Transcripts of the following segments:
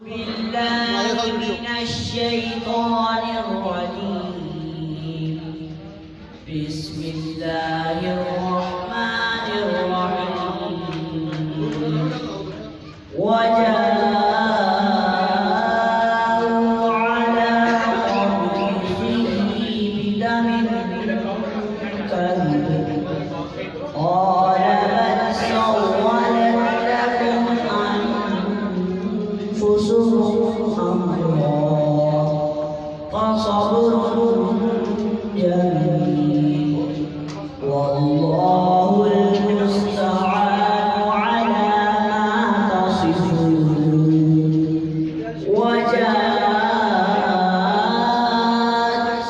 بالله من الشيطان الرجيم. بسم الله الرحمن الرحيم. وجاءوا على قميصه بدم كذب قال بل سولت لكم أنفسكم أمرا فصبر جميل والله المستعان على ما تصفون. وجاءت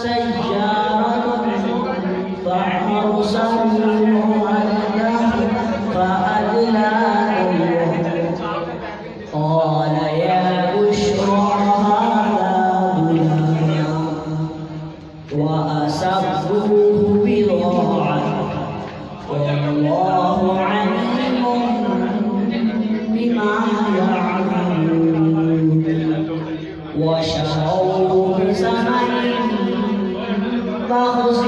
سيارة فأرسلوا واردهم فأدلى قال يا بشرى هذا غلام وأسروه بضاعة والله عليم بما يعملون. وشروه بثمن بخس